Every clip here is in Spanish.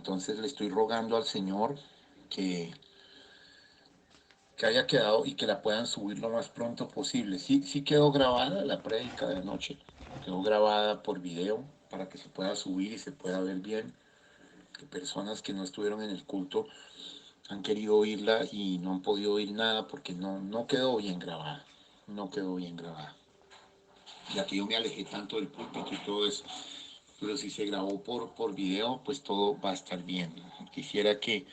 Entonces le estoy rogando al Señor que, que haya quedado y que la puedan subir lo más pronto posible. Sí, sí quedó grabada la prédica de anoche, quedó grabada por video para que se pueda subir y se pueda ver bien. Que personas que no estuvieron en el culto han querido oírla y no han podido oír nada porque no quedó bien grabada. No quedó bien grabada. Ya que yo me alejé tanto del púlpito y todo eso. Pero si se grabó por video, pues todo va a estar bien. Quisiera que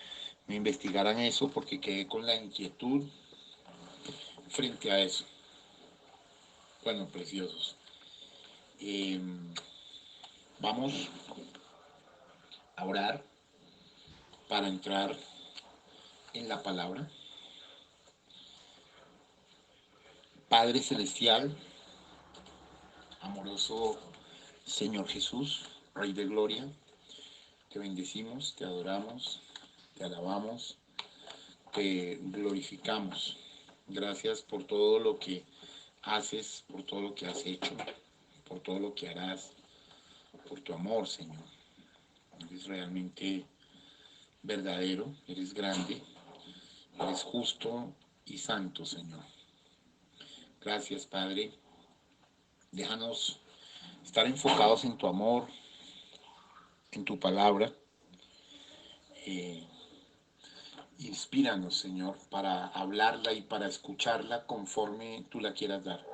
me investigaran eso porque quedé con la inquietud frente a eso. Bueno, preciosos. Eh, Vamos a orar para entrar en la palabra. Padre Celestial, amoroso Señor Jesús, Rey de Gloria, te bendecimos, te adoramos, te alabamos, te glorificamos. Gracias por todo lo que haces, por todo lo que has hecho, por todo lo que harás, por tu amor, Señor. Eres realmente verdadero, eres grande, eres justo y santo, Señor. Gracias, Padre. Déjanos estar enfocados en tu amor, en tu palabra. Inspíranos, Señor, para hablarla y para escucharla conforme tú la quieras dar.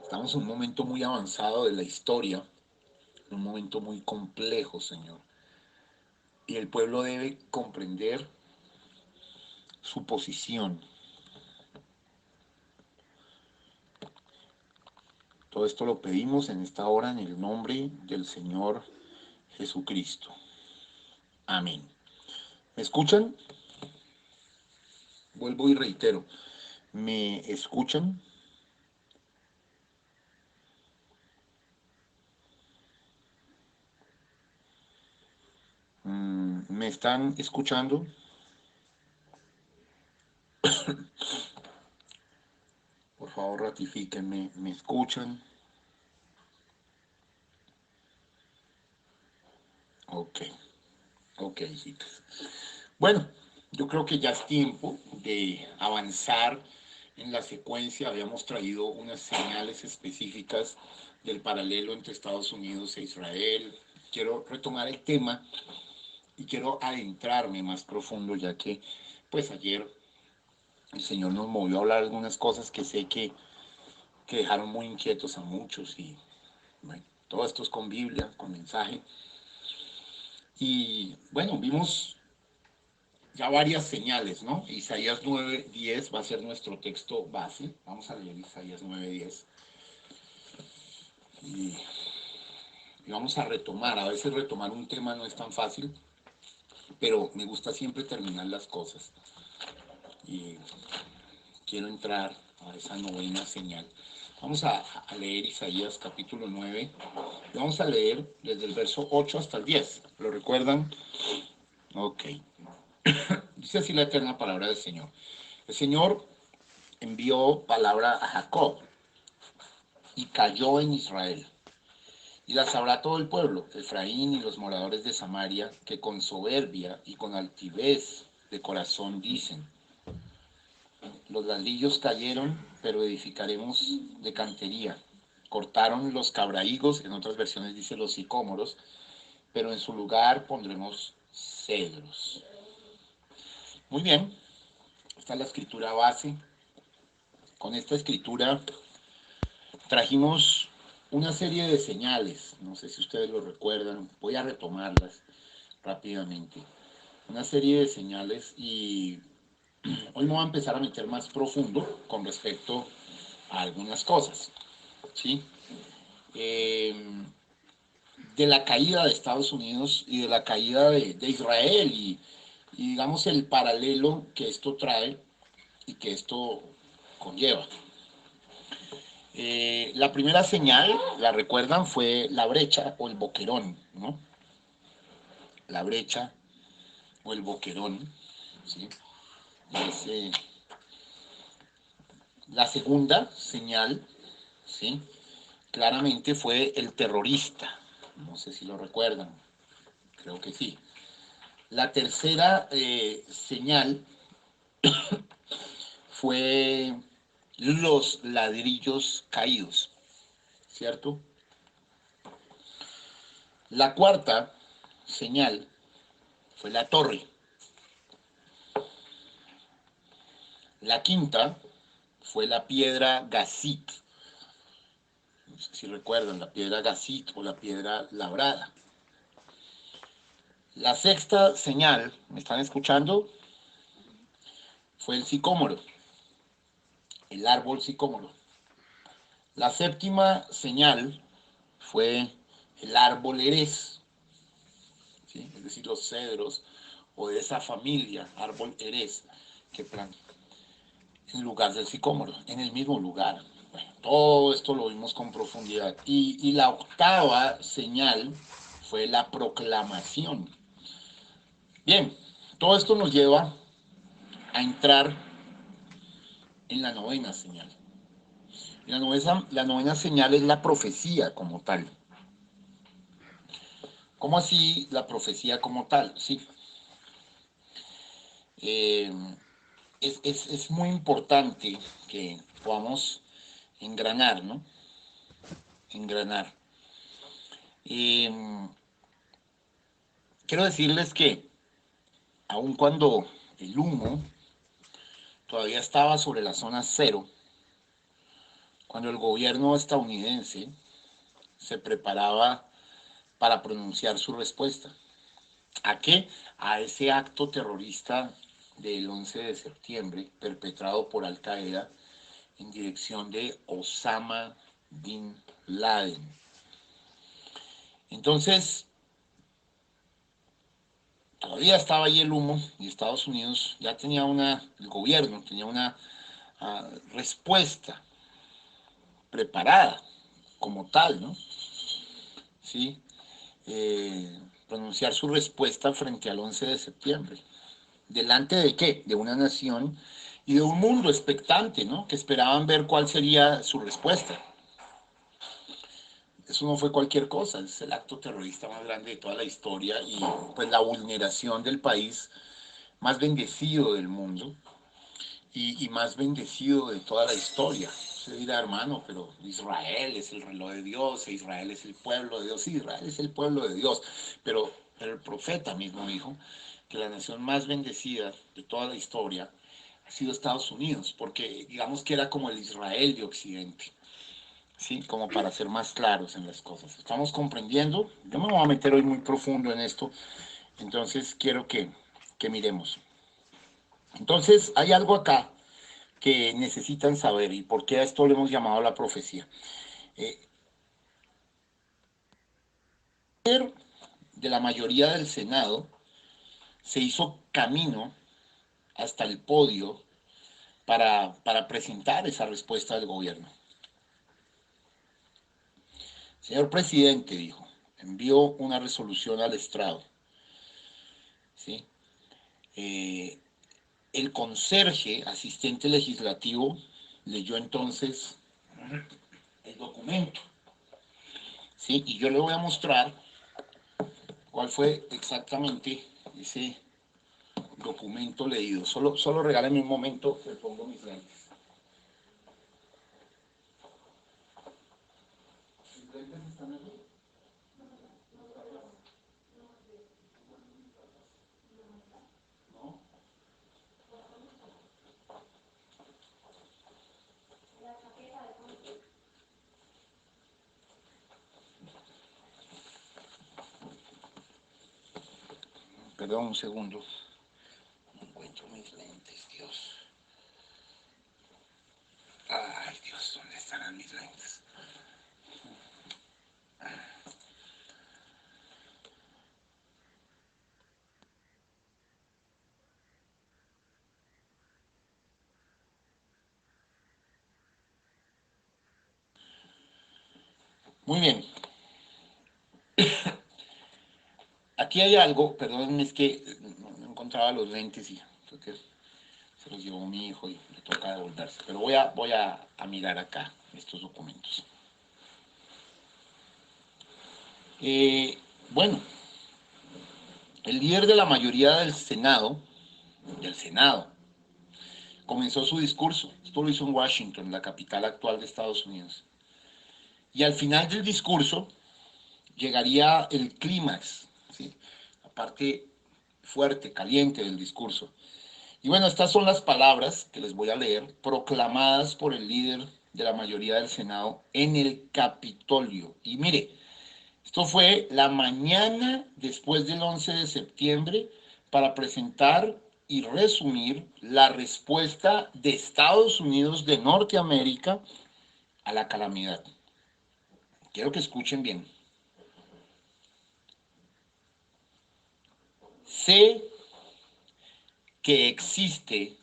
Estamos en un momento muy avanzado de la historia, un momento muy complejo, Señor. Y el pueblo debe comprender su posición. Todo esto lo pedimos en esta hora en el nombre del Señor Jesucristo. Amén. ¿Me escuchan? Vuelvo y reitero. ¿Me escuchan? ¿Me están escuchando? Por favor, ratifíquenme. ¿Me escuchan? Ok, ok, hijitas. Bueno, yo creo que ya es tiempo de avanzar en la secuencia. Habíamos traído unas señales específicas del paralelo entre Estados Unidos e Israel. Quiero retomar el tema y quiero adentrarme más profundo, ya que pues ayer el Señor nos movió a hablar algunas cosas que sé que dejaron muy inquietos a muchos y bueno, todo esto es con Biblia, con mensaje. Y bueno, vimos ya varias señales, ¿no? Isaías 9:10 va a ser nuestro texto base. Vamos a leer Isaías 9:10. Y, y vamos a retomar. A veces retomar un tema no es tan fácil, pero me gusta siempre terminar las cosas. Y quiero entrar a esa novena señal. Vamos a leer Isaías capítulo 9. Y vamos a leer desde el verso 8 hasta el 10. ¿Lo recuerdan? Ok. Dice así la eterna palabra del Señor. El Señor envió palabra a Jacob y cayó en Israel. Y la sabrá todo el pueblo, Efraín y los moradores de Samaria, que con soberbia y con altivez de corazón dicen: los ladrillos cayeron, pero edificaremos de cantería. Cortaron los cabrahigos, en otras versiones dice los sicómoros, pero en su lugar pondremos cedros. Muy bien, esta es la escritura base. Con esta escritura trajimos una serie de señales, no sé si ustedes lo recuerdan, voy a retomarlas rápidamente. Una serie de señales y hoy me voy a empezar a meter más profundo con respecto a algunas cosas, ¿sí? Eh, de la caída de Estados Unidos y de la caída de Israel y digamos el paralelo que esto trae y que esto conlleva. La primera señal, la recuerdan, fue la brecha o el boquerón, ¿no? La brecha o el boquerón, ¿sí? Es, la segunda señal, ¿sí? Claramente fue el terrorista, No sé si lo recuerdan, creo que sí. La tercera señal fue los ladrillos caídos, ¿cierto? La cuarta señal fue la torre. La quinta fue la piedra Gazit. No sé si recuerdan, la piedra Gazit o la piedra labrada. La sexta señal, ¿me están escuchando? Fue el sicómoro, el árbol sicómoro. La séptima señal fue el árbol erez, ¿sí? Es decir, los cedros o de esa familia, árbol erez, que planta en lugar del sicómoro, en el mismo lugar. Bueno, todo esto lo vimos con profundidad. Y la octava señal fue la proclamación. Bien, todo esto nos lleva a entrar en la novena señal. La novena señal es la profecía como tal. ¿Cómo así la profecía como tal? Sí. Eh, es muy importante que podamos engranar, ¿no? Engranar. Eh, quiero decirles que aun cuando el humo todavía estaba sobre la zona cero, cuando el gobierno estadounidense se preparaba para pronunciar su respuesta. ¿A qué? A ese acto terrorista del 11 de septiembre perpetrado por Al Qaeda en dirección de Osama Bin Laden. Entonces, todavía estaba ahí el humo y Estados Unidos ya tenía el gobierno tenía una respuesta preparada como tal, ¿no? ¿Sí? Pronunciar su respuesta frente al 11 de septiembre. ¿Delante de qué? De una nación y de un mundo expectante, ¿no? Que esperaban ver cuál sería su respuesta. Eso no fue cualquier cosa, es el acto terrorista más grande de toda la historia y pues la vulneración del país más bendecido del mundo y más bendecido de toda la historia. Se dirá, hermano, pero Israel es el reloj de Dios, Israel es el pueblo de Dios. Sí, Israel es el pueblo de Dios, pero el profeta mismo dijo que la nación más bendecida de toda la historia ha sido Estados Unidos, porque digamos que era como el Israel de Occidente, ¿sí? Como para ser más claros en las cosas. ¿Estamos comprendiendo? Yo me voy a meter hoy muy profundo en esto, entonces quiero que miremos. Entonces, hay algo acá que necesitan saber y por qué a esto le hemos llamado la profecía. Eh, de la mayoría del Senado se hizo camino hasta el podio para presentar esa respuesta del gobierno. Señor presidente, dijo, envió una resolución al estrado, ¿sí? Eh, el conserje, asistente legislativo, leyó entonces el documento, ¿sí? Y yo le voy a mostrar cuál fue exactamente ese documento leído. Solo regálame un momento, le pongo mis lentes. ¿Mis lentes están aquí? ¿No? Perdón, un segundo. No encuentro mis lentes, Dios. Ay, Dios, ¿dónde estarán mis lentes? Muy bien. Aquí hay algo, perdón, es que no encontraba los lentes y entonces se los llevó mi hijo y le toca devolverse. Pero voy a mirar acá estos documentos. Eh, bueno, el líder de la mayoría del Senado, comenzó su discurso. Esto lo hizo en Washington, la capital actual de Estados Unidos. Y al final del discurso llegaría el clímax, ¿sí? La parte fuerte, caliente del discurso. Y bueno, estas son las palabras que les voy a leer, proclamadas por el líder de la mayoría del Senado en el Capitolio. Y mire, esto fue la mañana después del 11 de septiembre para presentar y resumir la respuesta de Estados Unidos de Norteamérica a la calamidad. Quiero que escuchen bien. Sé que existe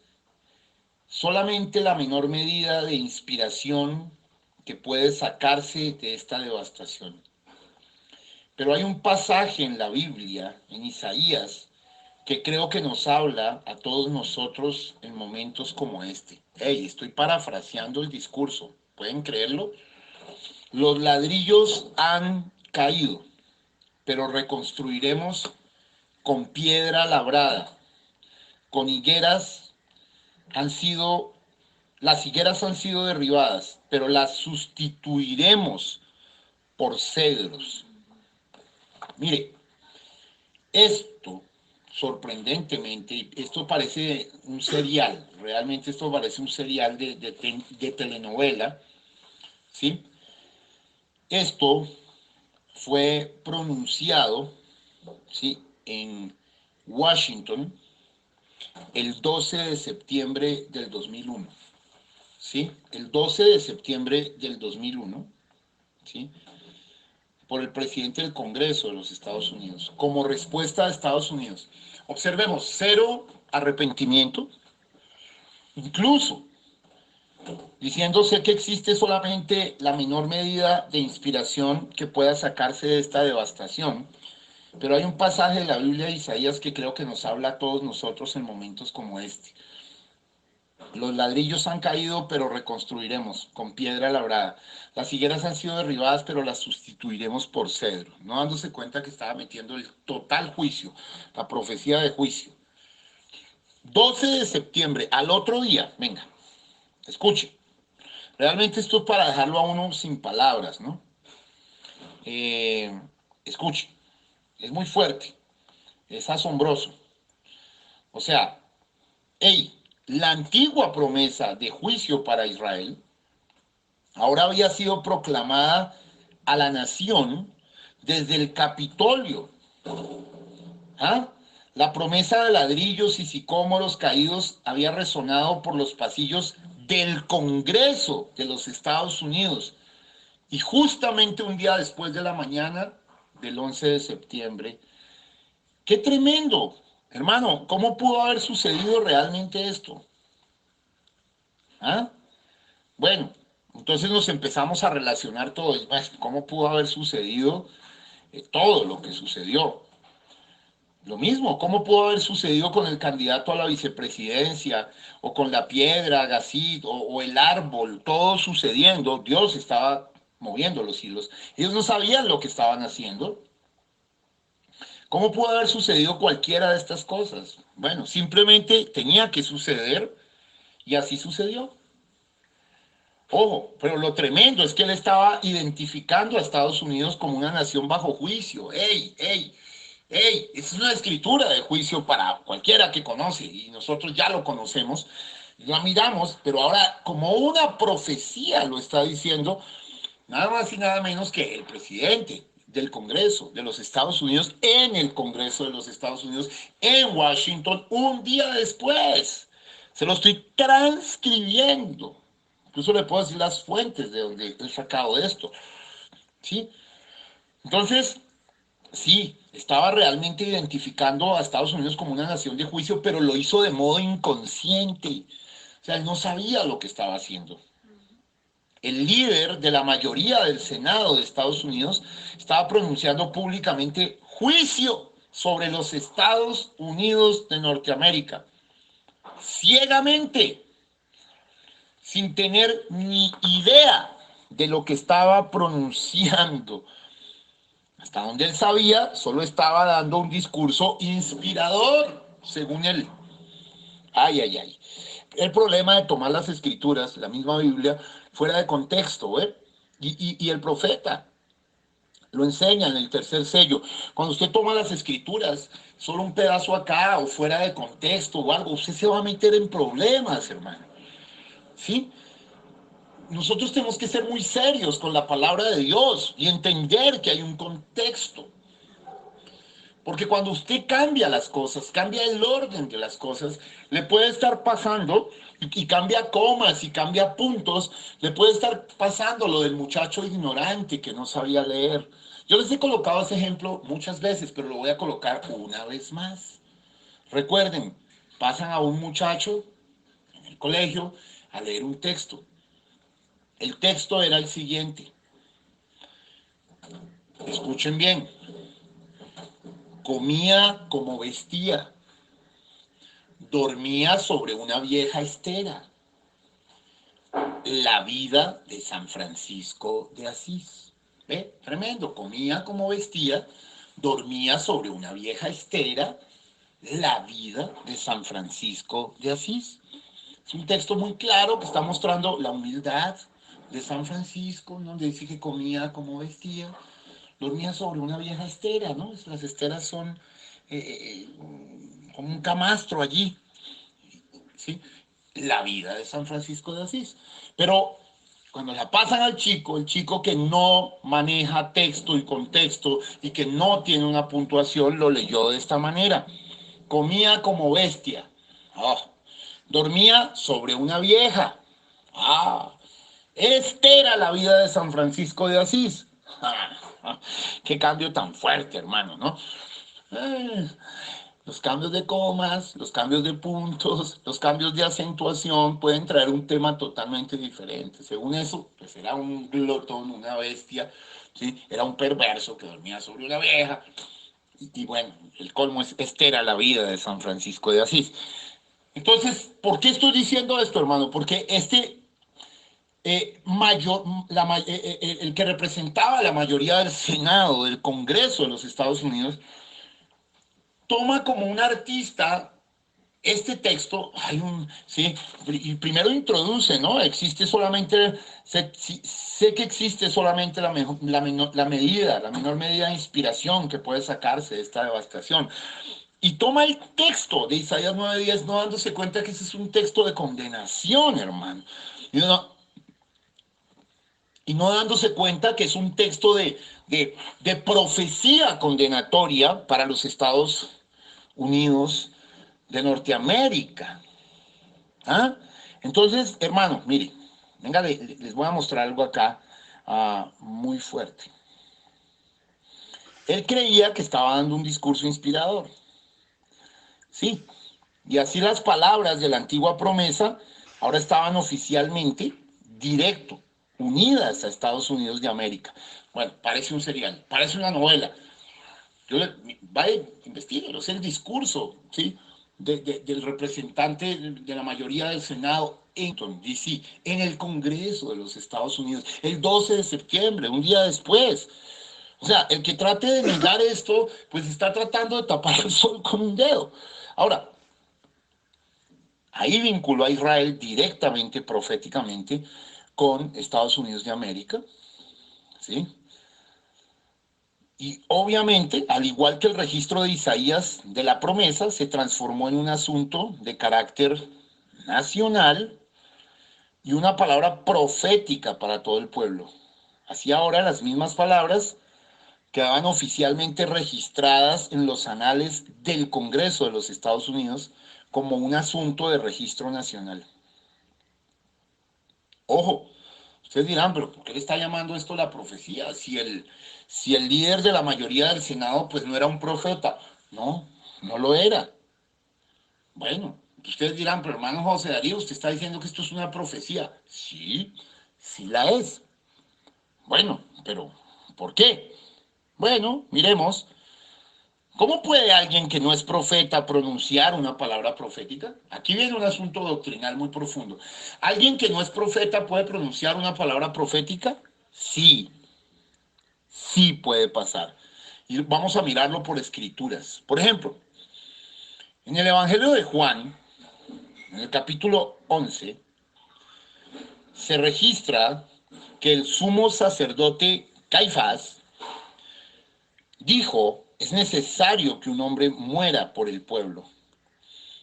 solamente la menor medida de inspiración que puede sacarse de esta devastación. Pero hay un pasaje en la Biblia, en Isaías, que creo que nos habla a todos nosotros en momentos como este. Hey, estoy parafraseando el discurso, ¿pueden creerlo? Los ladrillos han caído, pero reconstruiremos con piedra labrada, con higueras han sido, las higueras han sido derribadas, pero las sustituiremos por cedros. Mire, esto, sorprendentemente, esto parece un serial, realmente esto parece un serial de telenovela, ¿sí? Esto fue pronunciado, ¿sí?, en Washington el 12 de septiembre del 2001, ¿sí? El 12 de septiembre del 2001, ¿sí?, por el presidente del Congreso de los Estados Unidos, como respuesta a Estados Unidos. Observemos, cero arrepentimiento, incluso diciéndose que existe solamente la menor medida de inspiración que pueda sacarse de esta devastación. Pero hay un pasaje de la Biblia de Isaías que creo que nos habla a todos nosotros en momentos como este. Los ladrillos han caído, pero reconstruiremos con piedra labrada. Las higueras han sido derribadas, pero las sustituiremos por cedro. No dándose cuenta que estaba metiendo el total juicio, la profecía de juicio. 12 de septiembre, al otro día, venga, escuche. Realmente esto es para dejarlo a uno sin palabras, ¿no? Escuche, es muy fuerte, es asombroso. O sea, hey, la antigua promesa de juicio para Israel ahora había sido proclamada a la nación desde el Capitolio. ¿Ah? La promesa de ladrillos y sicómoros caídos había resonado por los pasillos del Congreso de los Estados Unidos. Y justamente un día después de la mañana del 11 de septiembre, ¡qué tremendo! Hermano, ¿cómo pudo haber sucedido realmente esto? ¿Ah? Bueno, entonces nos empezamos a relacionar todos. ¿Cómo pudo haber sucedido todo lo que sucedió? Lo mismo, ¿cómo pudo haber sucedido con el candidato a la vicepresidencia o con la piedra, Gassit o el árbol? Todo sucediendo. Dios estaba moviendo los hilos. Ellos no sabían lo que estaban haciendo. ¿Cómo pudo haber sucedido cualquiera de estas cosas? Bueno, simplemente tenía que suceder y así sucedió. Ojo, pero lo tremendo es que él estaba identificando a Estados Unidos como una nación bajo juicio. ¡Ey, ey, ey! Es una escritura de juicio para cualquiera que conoce y nosotros ya lo conocemos, la miramos, pero ahora como una profecía lo está diciendo nada más y nada menos que el presidente del Congreso de los Estados Unidos en el Congreso de los Estados Unidos en Washington un día después. Se lo estoy transcribiendo. Incluso le puedo decir las fuentes de donde he sacado esto, ¿sí? Entonces, sí, estaba realmente identificando a Estados Unidos como una nación de juicio, pero lo hizo de modo inconsciente. O sea, él no sabía lo que estaba haciendo. El líder de la mayoría del Senado de Estados Unidos estaba pronunciando públicamente juicio sobre los Estados Unidos de Norteamérica, ciegamente, sin tener ni idea de lo que estaba pronunciando. Hasta donde él sabía, solo estaba dando un discurso inspirador, según él. Ay, ay, ay. El problema de tomar las escrituras, la misma Biblia, fuera de contexto, ¿eh? Y el profeta lo enseña en el tercer sello. Cuando usted toma las escrituras, solo un pedazo acá o fuera de contexto o algo, usted se va a meter en problemas, hermano. ¿Sí? Nosotros tenemos que ser muy serios con la palabra de Dios y entender que hay un contexto. Porque cuando usted cambia las cosas, cambia el orden de las cosas, le puede estar pasando, y cambia comas y cambia puntos, le puede estar pasando lo del muchacho ignorante que no sabía leer. Yo les he colocado ese ejemplo muchas veces, pero lo voy a colocar una vez más. Recuerden, pasan a un muchacho en el colegio a leer un texto. El texto era el siguiente. Escuchen bien. Comía como vestía. Dormía sobre una vieja estera. La vida de San Francisco de Asís. ¿Ve? Tremendo. Comía como vestía. Dormía sobre una vieja estera. La vida de San Francisco de Asís. Es un texto muy claro que está mostrando la humildad de San Francisco, donde dice que comía como vestía. Dormía sobre una vieja estera, ¿no? Las esteras son como un camastro allí, ¿sí? La vida de San Francisco de Asís. Pero cuando la pasan al chico, el chico que no maneja texto y contexto y que no tiene una puntuación, lo leyó de esta manera. Comía como bestia. Oh. Dormía sobre una vieja. Ah, esta era la vida de San Francisco de Asís. Qué cambio tan fuerte, hermano, ¿no? Eh, los cambios de comas, los cambios de puntos, los cambios de acentuación pueden traer un tema totalmente diferente. Según eso, pues era un glotón, una bestia, ¿sí? Era un perverso que dormía sobre una vieja. Y bueno, el colmo es, esta era la vida de San Francisco de Asís. Entonces, ¿por qué estoy diciendo esto, hermano? Porque el que representaba la mayoría del Senado, del Congreso de los Estados Unidos, toma como un artista este texto. Sí, y primero introduce, ¿no? Existe solamente, sé que existe solamente la medida, la menor medida de inspiración que puede sacarse de esta devastación. Y toma el texto de Isaías 9:10, no dándose cuenta que ese es un texto de condenación, hermano. Y no dándose cuenta que es un texto de profecía condenatoria para los Estados Unidos de Norteamérica. ¿Ah? Entonces, hermano, mire, venga, les voy a mostrar algo acá muy fuerte. Él creía que estaba dando un discurso inspirador. Sí, y así las palabras de la antigua promesa ahora estaban oficialmente, directo, unidas a Estados Unidos de América. Bueno, parece un serial, parece una novela. Vaya, investiguenlo, es el discurso, ¿sí? Del representante de la mayoría del Senado en Washington, D.C., en el Congreso de los Estados Unidos, el 12 de septiembre, un día después. O sea, el que trate de negar esto, pues está tratando de tapar el sol con un dedo. Ahora, ahí vinculó a Israel directamente, proféticamente, con Estados Unidos de América, ¿sí? Y obviamente, al igual que el registro de Isaías de la promesa, se transformó en un asunto de carácter nacional y una palabra profética para todo el pueblo. Así ahora las mismas palabras quedaban oficialmente registradas en los anales del Congreso de los Estados Unidos como un asunto de registro nacional. Ojo, ustedes dirán, pero ¿por qué le está llamando esto la profecía? Si el líder de la mayoría del Senado pues no era un profeta. No, no lo era. Bueno, ustedes dirán, pero hermano José Darío, usted está diciendo que esto es una profecía. Sí, sí la es. Bueno, pero ¿por qué? Bueno, miremos. ¿Cómo puede alguien que no es profeta pronunciar una palabra profética? Aquí viene un asunto doctrinal muy profundo. ¿Alguien que no es profeta puede pronunciar una palabra profética? Sí, sí puede pasar. Y vamos a mirarlo por escrituras. Por ejemplo, en el Evangelio de Juan, en el capítulo 11, se registra que el sumo sacerdote Caifás dijo, es necesario que un hombre muera por el pueblo.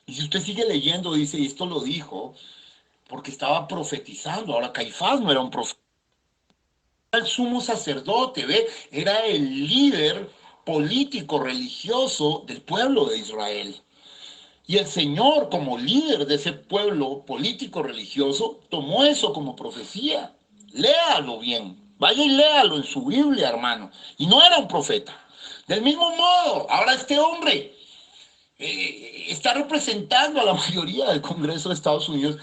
Y si usted sigue leyendo, dice, y esto lo dijo porque estaba profetizando. Ahora, Caifás no era un profeta, era el sumo sacerdote, ¿ve? Era el líder político religioso del pueblo de Israel. Y el Señor, como líder de ese pueblo político religioso, tomó eso como profecía. Léalo bien, vaya y léalo en su Biblia, hermano. Y no era un profeta. Del mismo modo, ahora este hombre está representando a la mayoría del Congreso de Estados Unidos,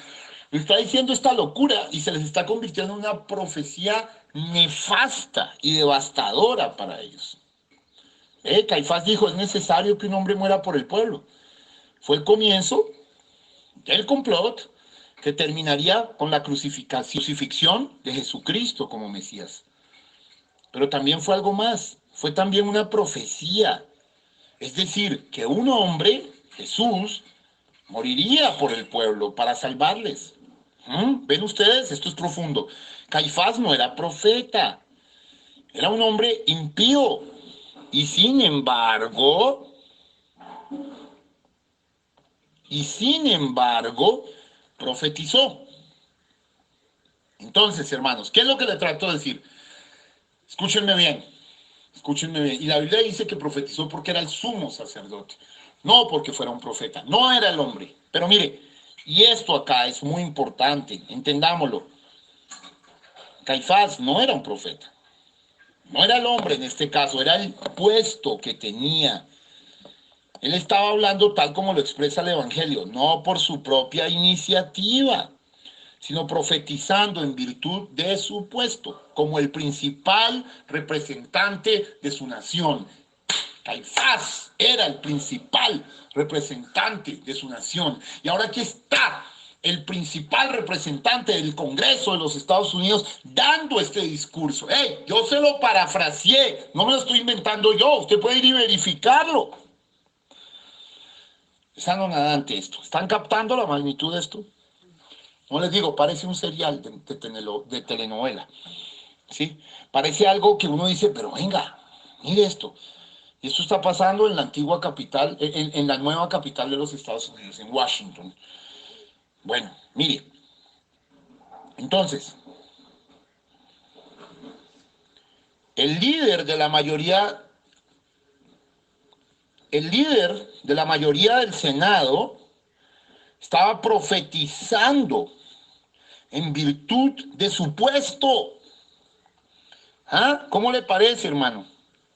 está diciendo esta locura y se les está convirtiendo en una profecía nefasta y devastadora para ellos. Caifás dijo, es necesario que un hombre muera por el pueblo. Fue el comienzo del complot que terminaría con la crucifixión de Jesucristo como Mesías. Pero también fue algo más, fue también una profecía. Es decir, que un hombre, Jesús, moriría por el pueblo para salvarles. ¿Ven ustedes? Esto es profundo. Caifás no era profeta, era un hombre impío. Y sin embargo, profetizó. Entonces, hermanos, ¿qué es lo que le trato de decir? Escúchenme bien, escúchenme bien. Y la Biblia dice que profetizó porque era el sumo sacerdote, no porque fuera un profeta, no era el hombre. Pero mire, y esto acá es muy importante, entendámoslo. Caifás no era un profeta, no era el hombre en este caso, era el puesto que tenía. Él estaba hablando tal como lo expresa el Evangelio, no por su propia iniciativa, sino profetizando en virtud de su puesto, como el principal representante de su nación. Caifás era el principal representante de su nación. Y ahora aquí está el principal representante del Congreso de los Estados Unidos dando este discurso. Yo se lo parafraseé, no me lo estoy inventando yo, usted puede ir y verificarlo. Es anonadante esto. ¿Están captando la magnitud de esto? No les digo, parece un serial de telenovela, ¿sí? Parece algo que uno dice, pero venga, mire esto. Y esto está pasando en la antigua capital, en la nueva capital de los Estados Unidos, en Washington. Bueno, mire. Entonces, el líder de la mayoría del Senado estaba profetizando en virtud de su puesto. ¿Ah? ¿Cómo le parece, hermano?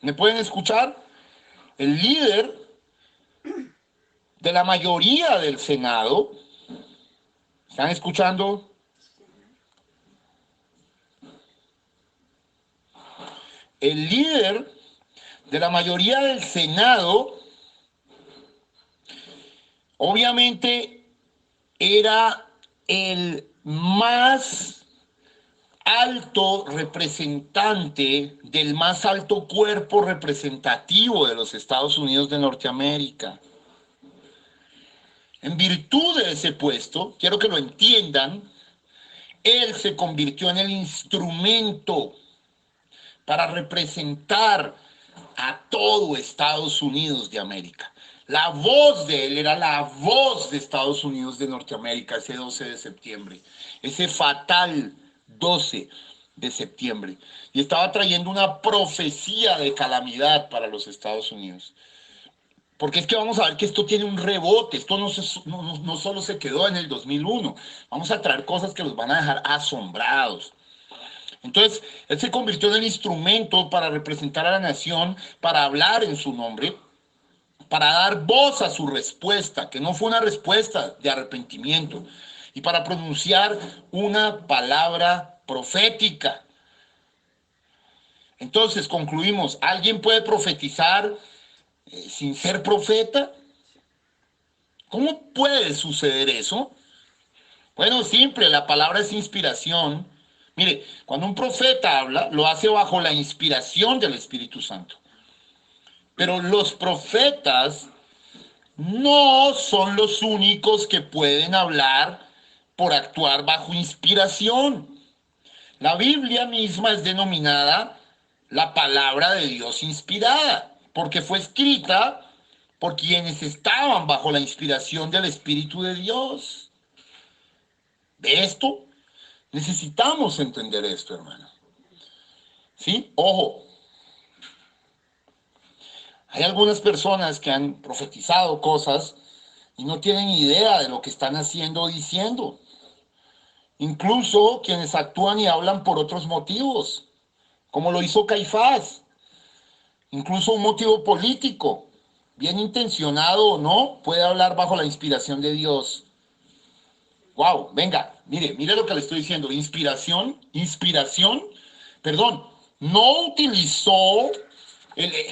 ¿Me pueden escuchar? El líder de la mayoría del Senado, ¿están escuchando? El líder de la mayoría del Senado, obviamente, era el más alto representante del más alto cuerpo representativo de los Estados Unidos de Norteamérica. En virtud de ese puesto, quiero que lo entiendan, él se convirtió en el instrumento para representar a todo Estados Unidos de América. La voz de él era la voz de Estados Unidos de Norteamérica ese 12 de septiembre, ese fatal 12 de septiembre. Y estaba trayendo una profecía de calamidad para los Estados Unidos. Porque es que vamos a ver que esto tiene un rebote, esto no solo se quedó en el 2001, vamos a traer cosas que los van a dejar asombrados. Entonces, él se convirtió en el instrumento para representar a la nación, para hablar en su nombre, para dar voz a su respuesta, que no fue una respuesta de arrepentimiento, y para pronunciar una palabra profética. Entonces, concluimos, ¿alguien puede profetizar sin ser profeta? ¿Cómo puede suceder eso? Bueno, simple, la palabra es inspiración. Mire, cuando un profeta habla, lo hace bajo la inspiración del Espíritu Santo. Pero los profetas no son los únicos que pueden hablar por actuar bajo inspiración. La Biblia misma es denominada la palabra de Dios inspirada, porque fue escrita por quienes estaban bajo la inspiración del Espíritu de Dios. De esto necesitamos entender esto, hermano. ¿Sí? Ojo, hay algunas personas que han profetizado cosas y no tienen idea de lo que están haciendo o diciendo. Incluso quienes actúan y hablan por otros motivos, como lo hizo Caifás. Incluso un motivo político, bien intencionado o no, puede hablar bajo la inspiración de Dios. Wow, venga, mire lo que le estoy diciendo. Inspiración, perdón, no utilizó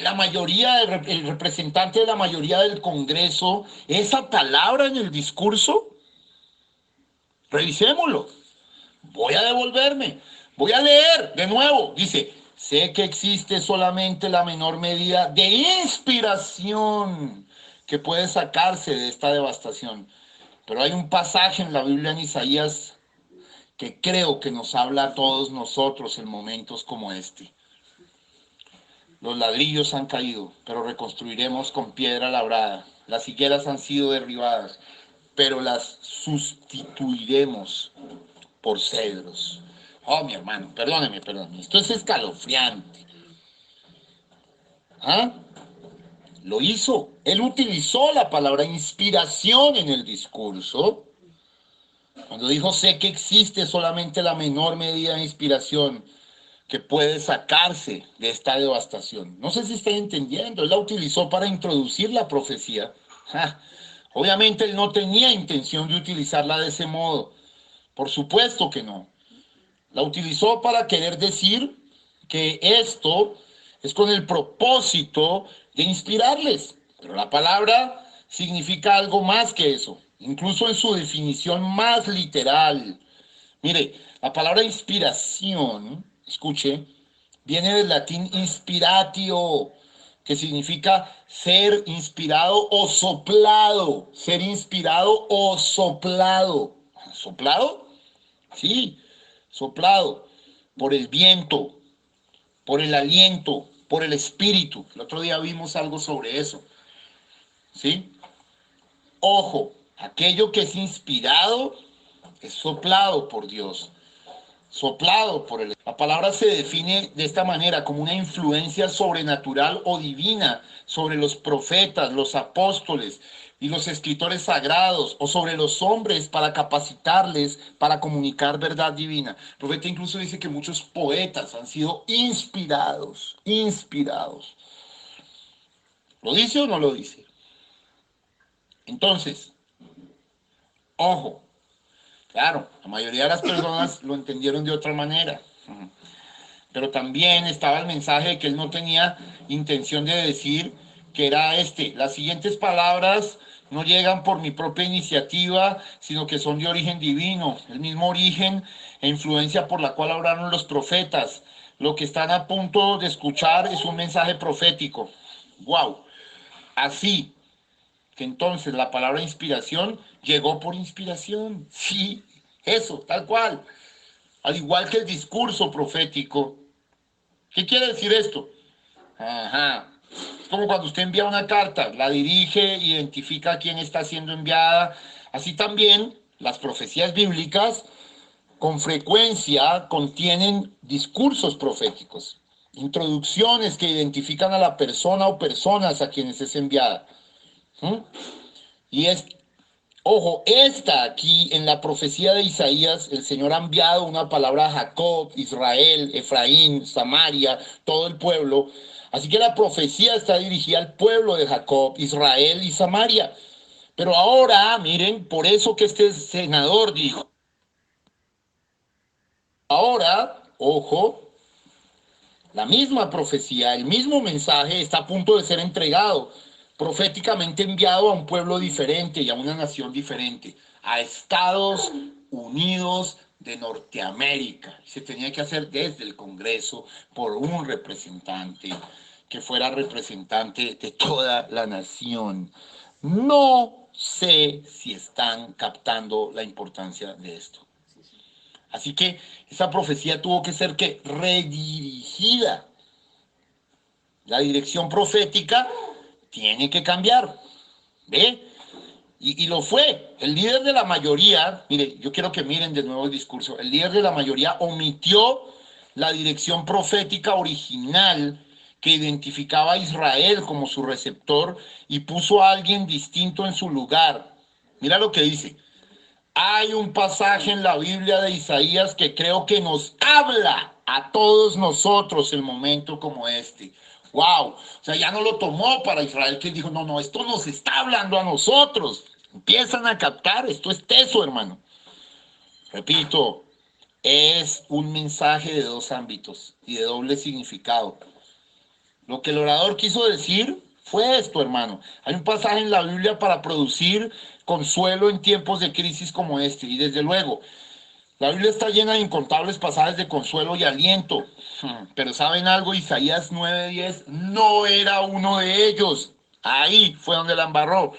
la mayoría, el representante de la mayoría del Congreso, esa palabra en el discurso. Revisémoslo. Voy a devolverme. Voy a leer de nuevo. Dice, sé que existe solamente la menor medida de inspiración que puede sacarse de esta devastación. Pero hay un pasaje en la Biblia en Isaías que creo que nos habla a todos nosotros en momentos como este. Los ladrillos han caído, pero reconstruiremos con piedra labrada. Las higueras han sido derribadas, pero las sustituiremos por cedros. Oh, mi hermano, perdóneme. Esto es escalofriante. ¿Ah? Lo hizo. Él utilizó la palabra inspiración en el discurso. Cuando dijo, sé que existe solamente la menor medida de inspiración que puede sacarse de esta devastación. No sé si está entendiendo. Él la utilizó para introducir la profecía. Obviamente él no tenía intención de utilizarla de ese modo. Por supuesto que no. La utilizó para querer decir que esto es con el propósito de inspirarles. Pero la palabra significa algo más que eso, incluso en su definición más literal. Mire, la palabra inspiración, escuche, viene del latín inspiratio, que significa ser inspirado o soplado. Ser inspirado o soplado. ¿Soplado? Sí, soplado por el viento, por el aliento, por el espíritu. El otro día vimos algo sobre eso. ¿Sí? Ojo, aquello que es inspirado es soplado por Dios, soplado por el... La palabra se define de esta manera como una influencia sobrenatural o divina sobre los profetas, los apóstoles y los escritores sagrados o sobre los hombres para capacitarles para comunicar verdad divina. El profeta incluso dice que muchos poetas han sido inspirados. ¿Lo dice o no lo dice? Entonces, ojo, claro, la mayoría de las personas lo entendieron de otra manera. Pero también estaba el mensaje de que él no tenía intención de decir que era este. Las siguientes palabras no llegan por mi propia iniciativa, sino que son de origen divino, el mismo origen e influencia por la cual hablaron los profetas. Lo que están a punto de escuchar es un mensaje profético. ¡Wow! Así que entonces la palabra inspiración llegó por inspiración. Sí, eso, tal cual. Al igual que el discurso profético. ¿Qué quiere decir esto? Ajá. Es como cuando usted envía una carta, la dirige, identifica a quién está siendo enviada. Así también las profecías bíblicas con frecuencia contienen discursos proféticos, introducciones que identifican a la persona o personas a quienes es enviada. ¿Mm? Y es, ojo, esta aquí en la profecía de Isaías, el Señor ha enviado una palabra a Jacob, Israel, Efraín, Samaria, todo el pueblo. Así que la profecía está dirigida al pueblo de Jacob, Israel y Samaria. Pero ahora, miren, por eso que este senador dijo, ahora, ojo, la misma profecía, el mismo mensaje está a punto de ser entregado, proféticamente enviado a un pueblo diferente y a una nación diferente, a Estados Unidos de Norteamérica. Se tenía que hacer desde el Congreso por un representante que fuera representante de toda la nación. No sé si están captando la importancia de esto. Así que esa profecía tuvo que ser que redirigida. La dirección profética tiene que cambiar. ¿Ve? Y lo fue. El líder de la mayoría, mire, yo quiero que miren de nuevo el discurso, el líder de la mayoría omitió la dirección profética original que identificaba a Israel como su receptor y puso a alguien distinto en su lugar. Mira lo que dice. Hay un pasaje en la Biblia de Isaías que creo que nos habla a todos nosotros en momentos como este. Wow, o sea, ya no lo tomó para Israel, que dijo, no, esto nos está hablando a nosotros. Empiezan a captar, esto es teso, hermano. Repito, es un mensaje de dos ámbitos y de doble significado. Lo que el orador quiso decir fue esto, hermano. Hay un pasaje en la Biblia para producir consuelo en tiempos de crisis como este. Y desde luego, la Biblia está llena de incontables pasajes de consuelo y aliento. Pero ¿saben algo? Isaías 9:10 no era uno de ellos. Ahí fue donde la embarró.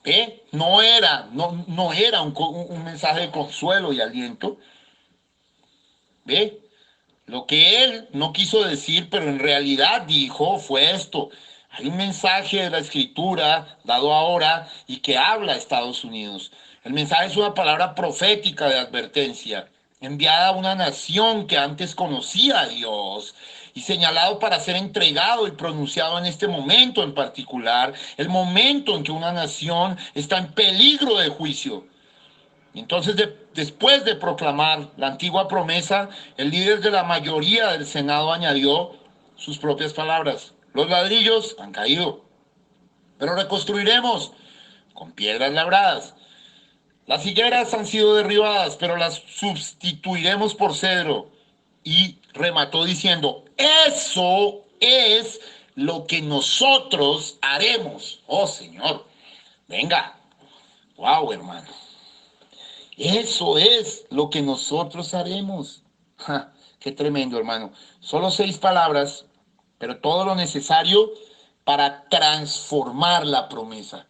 ¿Ve? No era un mensaje de consuelo y aliento. ¿Ve? Lo que él no quiso decir, pero en realidad dijo, fue esto. Hay un mensaje de la Escritura dado ahora y que habla a Estados Unidos. El mensaje es una palabra profética de advertencia, enviada a una nación que antes conocía a Dios y señalado para ser entregado y pronunciado en este momento en particular, el momento en que una nación está en peligro de juicio. Entonces, después de proclamar la antigua promesa, el líder de la mayoría del Senado añadió sus propias palabras. Los ladrillos han caído, pero reconstruiremos con piedras labradas. Las higueras han sido derribadas, pero las sustituiremos por cedro. Y remató diciendo, eso es lo que nosotros haremos. Oh, Señor, venga. Wow, hermano. Eso es lo que nosotros haremos. ¡Ja! Qué tremendo, hermano. Solo 6 palabras, pero todo lo necesario para transformar la promesa.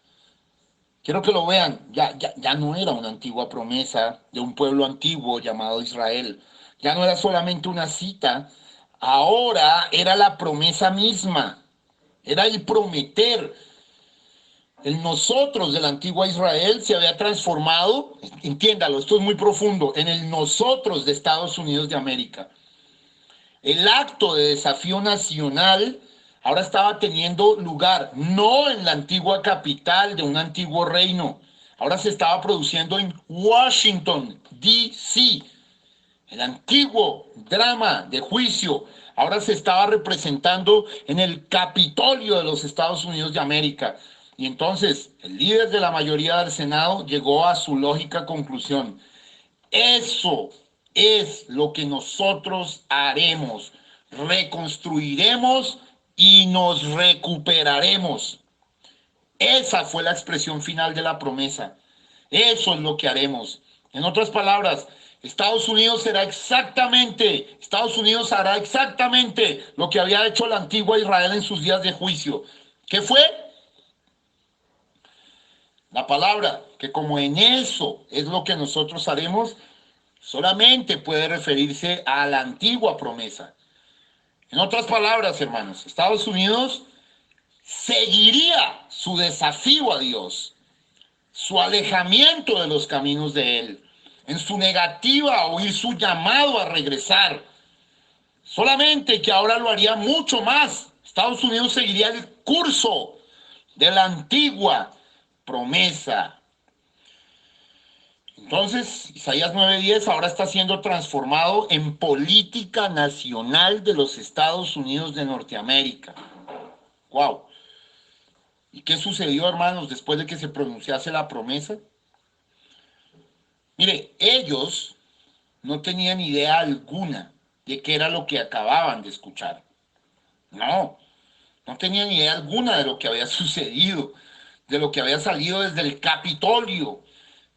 Quiero que lo vean. Ya no era una antigua promesa de un pueblo antiguo llamado Israel. Ya no era solamente una cita. Ahora era la promesa misma. Era el prometer. El nosotros de la antigua Israel se había transformado, entiéndalo, esto es muy profundo, en el nosotros de Estados Unidos de América. El acto de desafío nacional ahora estaba teniendo lugar, no en la antigua capital de un antiguo reino, ahora se estaba produciendo en Washington, D.C. El antiguo drama de juicio ahora se estaba representando en el Capitolio de los Estados Unidos de América. Y entonces el líder de la mayoría del Senado llegó a su lógica conclusión. Eso es lo que nosotros haremos. Reconstruiremos y nos recuperaremos. Esa fue la expresión final de la promesa. Eso es lo que haremos. En otras palabras, Estados Unidos hará exactamente lo que había hecho la antigua Israel en sus días de juicio. ¿Qué fue? La palabra, que como en eso es lo que nosotros haremos, solamente puede referirse a la antigua promesa. En otras palabras, hermanos, Estados Unidos seguiría su desafío a Dios, su alejamiento de los caminos de Él, en su negativa a oír su llamado a regresar. Solamente que ahora lo haría mucho más. Estados Unidos seguiría el curso de la antigua promesa. Entonces, Isaías 9:10 ahora está siendo transformado en política nacional de los Estados Unidos de Norteamérica. ¡Wow! ¿Y qué sucedió, hermanos, después de que se pronunciase la promesa? Mire, ellos no tenían idea alguna de qué era lo que acababan de escuchar. No tenían idea alguna de lo que había sucedido, de lo que había salido desde el Capitolio,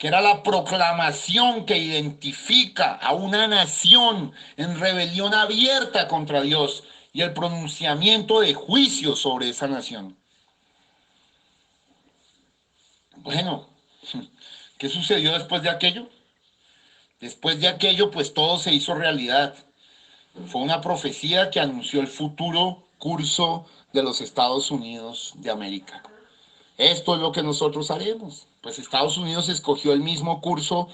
que era la proclamación que identifica a una nación en rebelión abierta contra Dios y el pronunciamiento de juicio sobre esa nación. Bueno, ¿qué sucedió después de aquello? Después de aquello, pues todo se hizo realidad. Fue una profecía que anunció el futuro curso de los Estados Unidos de América. Esto es lo que nosotros haremos. Pues Estados Unidos escogió el mismo curso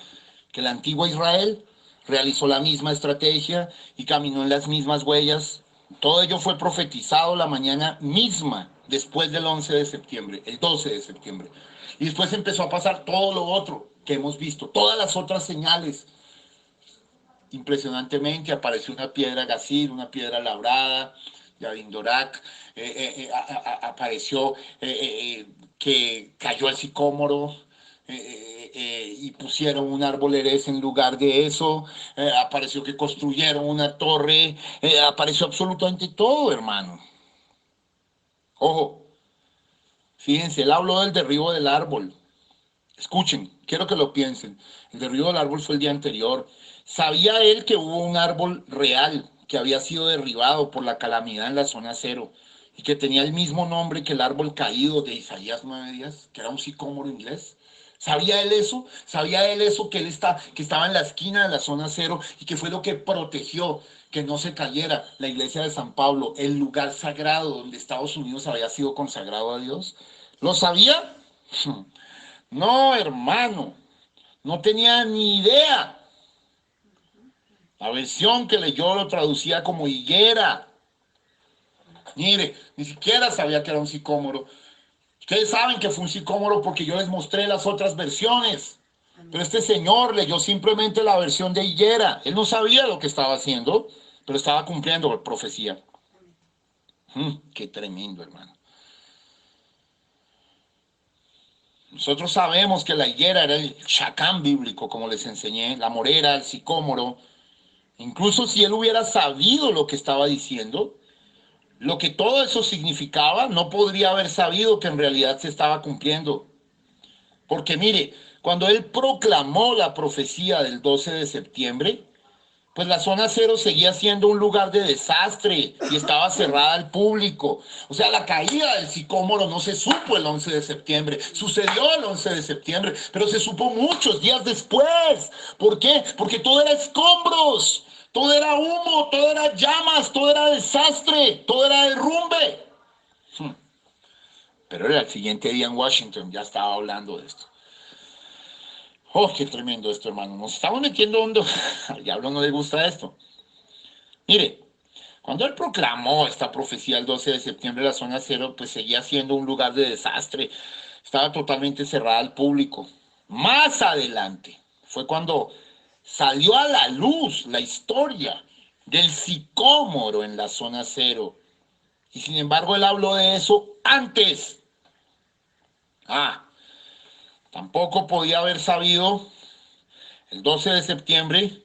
que la antigua Israel, realizó la misma estrategia y caminó en las mismas huellas. Todo ello fue profetizado la mañana misma después del 11 de septiembre, el 12 de septiembre. Y después empezó a pasar todo lo otro que hemos visto, todas las otras señales. Impresionantemente apareció una piedra Gazir, una piedra labrada, Yavin Dorak, apareció que cayó el sicómoro, y pusieron un árbol erez en lugar de eso, apareció que construyeron una torre, apareció absolutamente todo, hermano. Ojo, fíjense, él habló del derribo del árbol. Escuchen, quiero que lo piensen. El derribo del árbol fue el día anterior. ¿Sabía él que hubo un árbol real que había sido derribado por la calamidad en la zona cero y que tenía el mismo nombre que el árbol caído de Isaías 9:10, que era un sicómoro inglés? ¿Sabía él eso? ¿Sabía él eso, que que estaba en la esquina de la zona cero y que fue lo que protegió que no se cayera la iglesia de San Pablo, el lugar sagrado donde Estados Unidos había sido consagrado a Dios? ¿Lo sabía? No, hermano, no tenía ni idea. La versión que leyó lo traducía como higuera. Mire, ni siquiera sabía que era un sicómoro. Ustedes saben que fue un sicómoro porque yo les mostré las otras versiones. Pero este señor leyó simplemente la versión de higuera. Él no sabía lo que estaba haciendo, pero estaba cumpliendo la profecía. Qué tremendo, hermano. Nosotros sabemos que la higuera era el chacán bíblico, como les enseñé, la morera, el sicómoro. Incluso si él hubiera sabido lo que estaba diciendo, lo que todo eso significaba, no podría haber sabido que en realidad se estaba cumpliendo. Porque mire, cuando él proclamó la profecía del 12 de septiembre, pues la zona cero seguía siendo un lugar de desastre y estaba cerrada al público. O sea, la caída del sicómoro no se supo el 11 de septiembre, sucedió el 11 de septiembre, pero se supo muchos días después. ¿Por qué? Porque todo era escombros, todo era humo, todo era llamas, todo era desastre, todo era derrumbe. Pero era el siguiente día en Washington, ya estaba hablando de esto. Oh, qué tremendo esto, hermano. Nos estamos metiendo hondo. Al diablo no le gusta esto. Mire, cuando él proclamó esta profecía el 12 de septiembre, la zona cero pues seguía siendo un lugar de desastre. Estaba totalmente cerrada al público. Más adelante fue cuando salió a la luz la historia del sicómoro en la zona cero. Y sin embargo, él habló de eso antes. Tampoco podía haber sabido el 12 de septiembre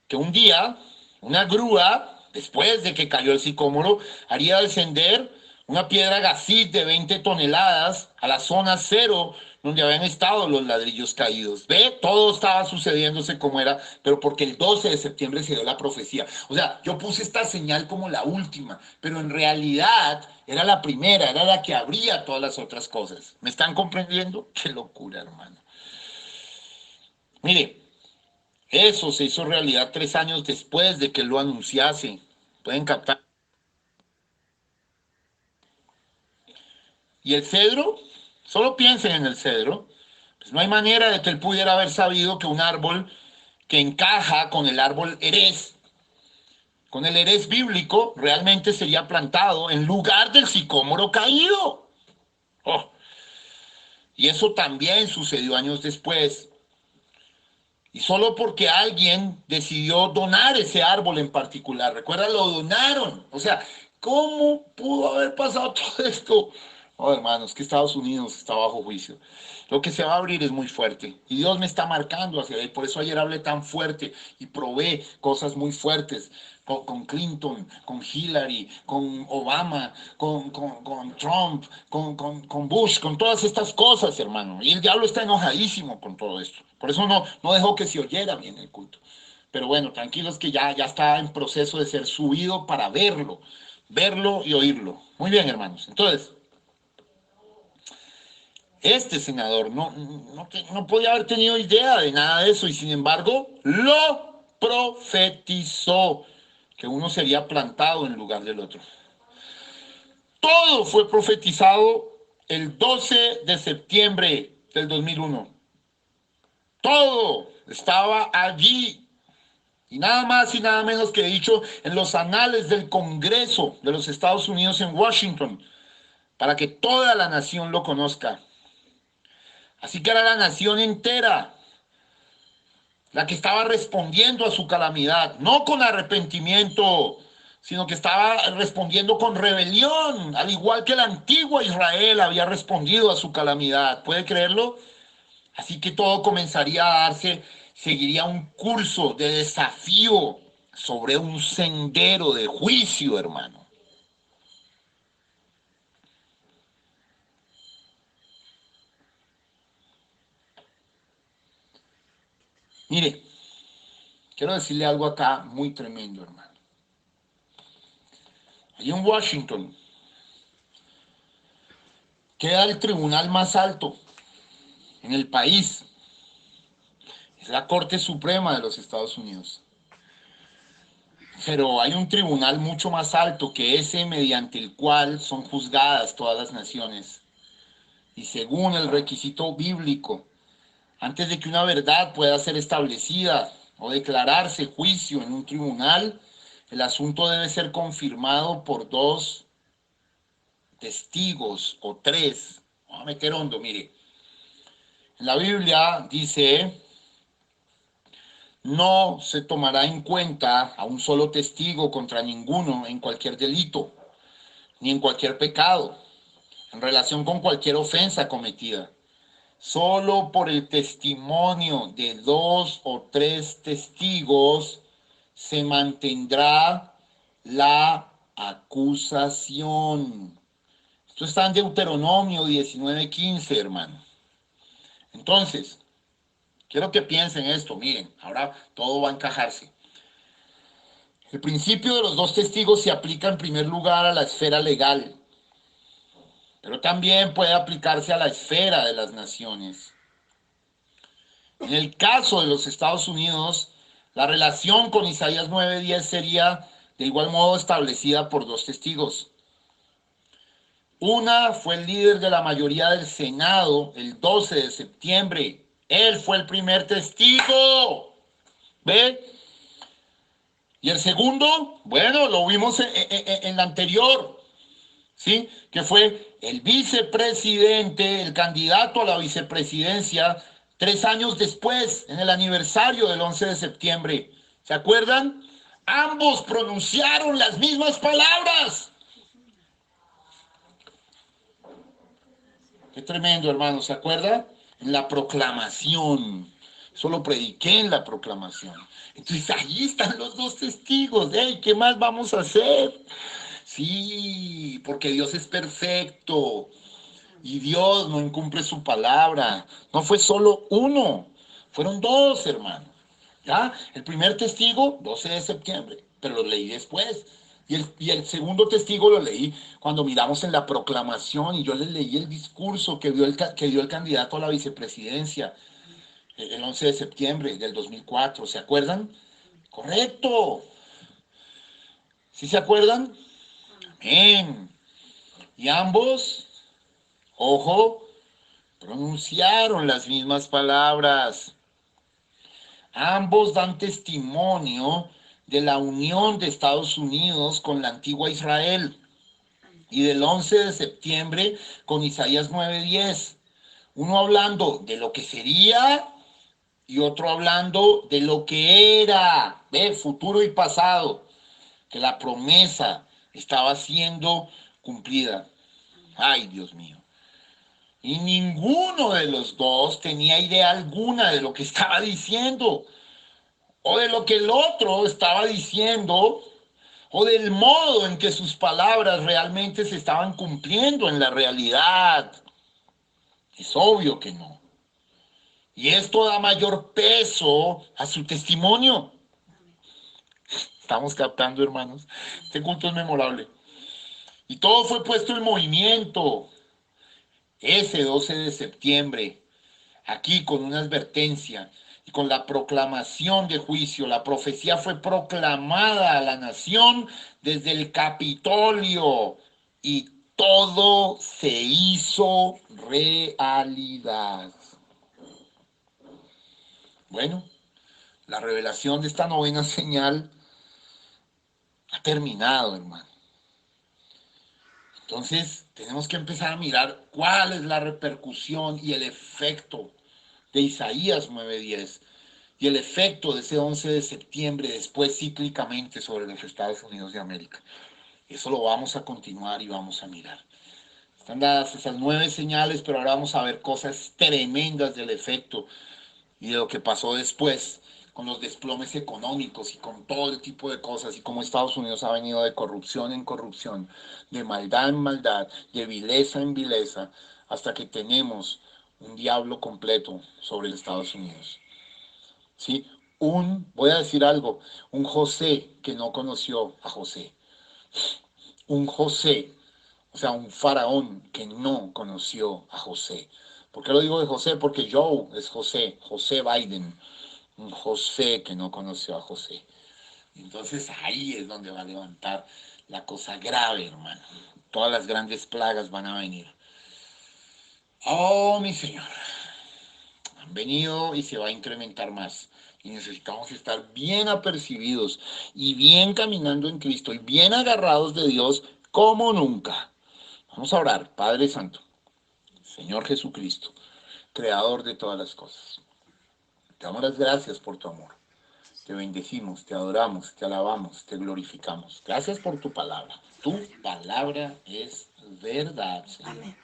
que un día una grúa, después de que cayó el sicómoro, haría descender una piedra Gazit de 20 toneladas a la zona cero donde habían estado los ladrillos caídos. ¿Ve? Todo estaba sucediéndose como era, pero porque el 12 de septiembre se dio la profecía. O sea, yo puse esta señal como la última, pero en realidad era la primera, era la que abría todas las otras cosas. ¿Me están comprendiendo? Qué locura, hermano. Mire, eso se hizo realidad 3 años después de que lo anunciase. ¿Pueden captar? Y el cedro, solo piensen en el cedro. Pues no hay manera de que él pudiera haber sabido que un árbol que encaja con el árbol erez, con el erez bíblico, realmente sería plantado en lugar del sicómoro caído. Oh. Y eso también sucedió años después. Y solo porque alguien decidió donar ese árbol en particular. Recuerda, lo donaron. O sea, ¿cómo pudo haber pasado todo esto? Oh, hermanos, que Estados Unidos está bajo juicio. Lo que se va a abrir es muy fuerte. Y Dios me está marcando hacia ahí. Por eso ayer hablé tan fuerte y probé cosas muy fuertes. Con Clinton, con Hillary, con Obama, con Trump, con Bush, con todas estas cosas, hermano. Y el diablo está enojadísimo con todo esto. Por eso no dejó que se oyera bien el culto. Pero bueno, tranquilos que ya está en proceso de ser subido para verlo y oírlo. Muy bien, hermanos. Entonces, este senador no podía haber tenido idea de nada de eso y sin embargo lo profetizó, que uno sería plantado en lugar del otro. Todo fue profetizado el 12 de septiembre del 2001. Todo estaba allí. Y nada más y nada menos que dicho en los anales del Congreso de los Estados Unidos en Washington, para que toda la nación lo conozca. Así que era la nación entera la que estaba respondiendo a su calamidad, no con arrepentimiento, sino que estaba respondiendo con rebelión, al igual que la antigua Israel había respondido a su calamidad. ¿Puede creerlo? Así que todo comenzaría a darse, seguiría un curso de desafío sobre un sendero de juicio, hermano. Mire, quiero decirle algo acá muy tremendo, hermano. Allí en Washington queda el tribunal más alto en el país. Es la Corte Suprema de los Estados Unidos. Pero hay un tribunal mucho más alto que ese mediante el cual son juzgadas todas las naciones. Y según el requisito bíblico, antes de que una verdad pueda ser establecida o declararse juicio en un tribunal, el asunto debe ser confirmado por dos testigos o tres. Vamos a meter hondo, mire. En la Biblia dice: no se tomará en cuenta a un solo testigo contra ninguno en cualquier delito, ni en cualquier pecado, en relación con cualquier ofensa cometida. Solo por el testimonio de dos o tres testigos se mantendrá la acusación. Esto está en Deuteronomio 19:15, hermano. Entonces, quiero que piensen esto, miren, ahora todo va a encajarse. El principio de los dos testigos se aplica en primer lugar a la esfera legal, pero también puede aplicarse a la esfera de las naciones. En el caso de los Estados Unidos, la relación con Isaías 9:10 sería de igual modo establecida por dos testigos. Una fue el líder de la mayoría del Senado el 12 de septiembre. Él fue el primer testigo. ¿Ve? Y el segundo, bueno, lo vimos en la anterior, ¿sí? Que fue el vicepresidente, el candidato a la vicepresidencia, 3 años después, en el aniversario del 11 de septiembre. ¿Se acuerdan? Ambos pronunciaron las mismas palabras. Qué tremendo, hermano, ¿se acuerda? En la proclamación. Eso lo prediqué en la proclamación. Entonces ahí están los dos testigos. ¡Ey! ¿Qué más vamos a hacer? Sí, porque Dios es perfecto y Dios no incumple su palabra. No fue solo uno, fueron dos, hermanos. ¿Ya? El primer testigo, 12 de septiembre, pero lo leí después. Y el segundo testigo lo leí cuando miramos en la proclamación y yo les leí el discurso que dio el candidato a la vicepresidencia el 11 de septiembre del 2004. ¿Se acuerdan? Correcto. ¿Sí se acuerdan? Amén. Y ambos, ojo, pronunciaron las mismas palabras. Ambos dan testimonio de la unión de Estados Unidos con la antigua Israel y del 11 de septiembre con Isaías 9:10. Uno hablando de lo que sería y otro hablando de lo que era, ¿ve? Futuro y pasado, que la promesa estaba siendo cumplida. Ay, Dios mío. Y ninguno de los dos tenía idea alguna de lo que estaba diciendo, o de lo que el otro estaba diciendo, o del modo en que sus palabras realmente se estaban cumpliendo en la realidad. Es obvio que no. Y esto da mayor peso a su testimonio. Estamos captando, hermanos. Este culto es memorable. Y todo fue puesto en movimiento ese 12 de septiembre, aquí con una advertencia y con la proclamación de juicio. La profecía fue proclamada a la nación desde el Capitolio y todo se hizo realidad. Bueno, la revelación de esta novena señal ha terminado, hermano. Entonces, tenemos que empezar a mirar cuál es la repercusión y el efecto de Isaías 9:10 y el efecto de ese 11 de septiembre después cíclicamente sobre los Estados Unidos de América. Eso lo vamos a continuar y vamos a mirar. Están dadas esas 9 señales, pero ahora vamos a ver cosas tremendas del efecto y de lo que pasó después con los desplomes económicos y con todo el tipo de cosas y cómo Estados Unidos ha venido de corrupción en corrupción, de maldad en maldad, de vileza en vileza, hasta que tenemos un diablo completo sobre los Estados Unidos. ¿Sí? Voy a decir algo, un José que no conoció a José, un José, o sea, un faraón que no conoció a José. ¿Por qué lo digo de José? Porque Joe es José, José Biden, un José que no conoció a José. Entonces ahí es donde va a levantar la cosa grave, hermano. Todas las grandes plagas van a venir. Oh, mi Señor, han venido y se va a incrementar más. Y necesitamos estar bien apercibidos y bien caminando en Cristo y bien agarrados de Dios como nunca. Vamos a orar, Padre Santo, Señor Jesucristo, Creador de todas las cosas. Te damos las gracias por tu amor. Te bendecimos, te adoramos, te alabamos, te glorificamos. Gracias por tu palabra. Tu palabra es verdad, Señor. Amén.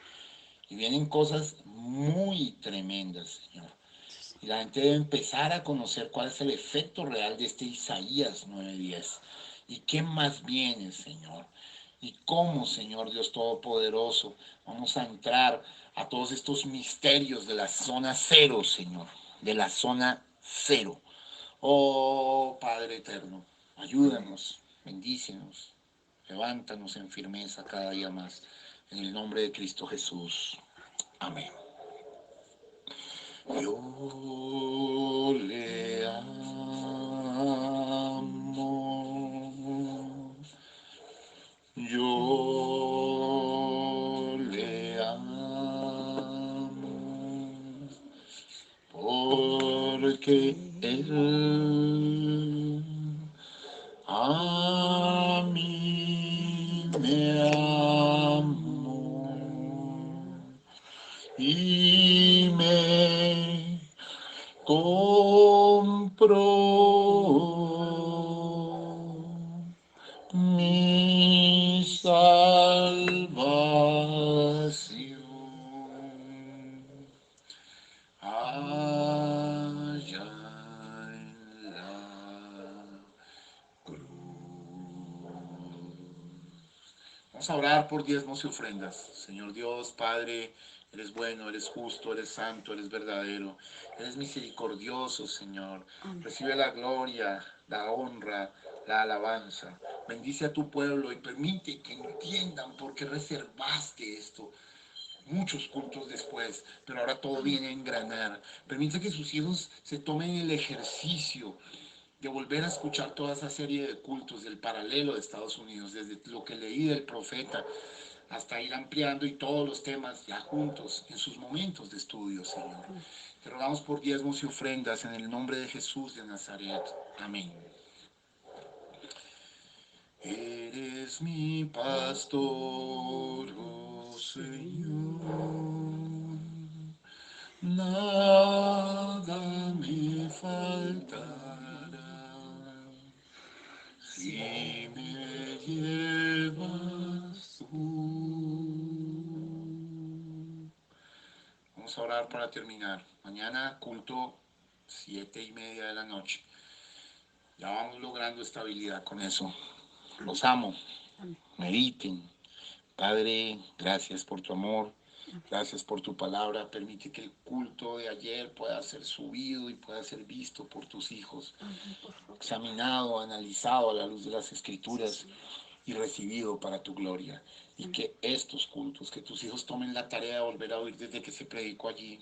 Y vienen cosas muy tremendas, Señor. Y la gente debe empezar a conocer cuál es el efecto real de este Isaías 9:10. ¿Y qué más viene, Señor? Y cómo, Señor Dios Todopoderoso, vamos a entrar a todos estos misterios de la zona cero, Señor. De la zona cero. Oh Padre eterno, ayúdanos, bendícenos, levántanos en firmeza cada día más. En el nombre de Cristo Jesús. Amén. Yo le amo, yo le amo, porque Él a mí me amó y me compró mi salvación allá en la cruz. Vamos a orar por diezmos y ofrendas. Señor Dios, Padre, eres bueno, eres justo, eres santo, eres verdadero, eres misericordioso, Señor. Amén. Recibe la gloria, la honra, la alabanza. Bendice a tu pueblo y permite que entiendan por qué reservaste esto muchos cultos después, pero ahora todo viene a engranar. Permite que sus hijos se tomen el ejercicio de volver a escuchar toda esa serie de cultos del paralelo de Estados Unidos, desde lo que leí del profeta hasta ir ampliando y todos los temas ya juntos en sus momentos de estudio, Señor. Te rogamos por diezmos y ofrendas en el nombre de Jesús de Nazaret. Amén. Eres mi pastor, oh Señor, nada me faltará. Si me llevas tú Vamos a orar para terminar. Mañana culto 7:30 de la noche. Ya vamos logrando estabilidad con eso. Los amo. Mediten. Padre, gracias por tu amor. Gracias por tu palabra. Permite que el culto de ayer pueda ser subido y pueda ser visto por tus hijos. Examinado, analizado a la luz de las Escrituras y recibido para tu gloria. Y que estos cultos, que tus hijos tomen la tarea de volver a oír desde que se predicó allí.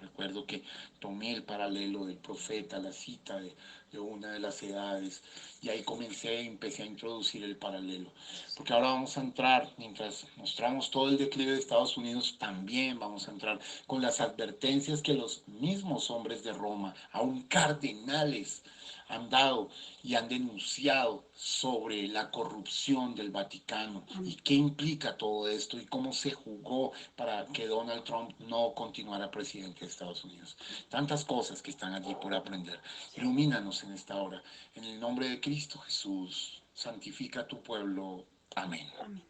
Recuerdo que tomé el paralelo del profeta, la cita de una de las edades, y ahí empecé a introducir el paralelo. Porque ahora vamos a entrar, mientras mostramos todo el declive de Estados Unidos, también vamos a entrar con las advertencias que los mismos hombres de Roma, aún cardenales, han dado y han denunciado sobre la corrupción del Vaticano y qué implica todo esto y cómo se jugó para que Donald Trump no continuara presidente de Estados Unidos. Tantas cosas que están allí por aprender. Ilumínanos en esta hora. En el nombre de Cristo Jesús, santifica a tu pueblo. Amén. Amén.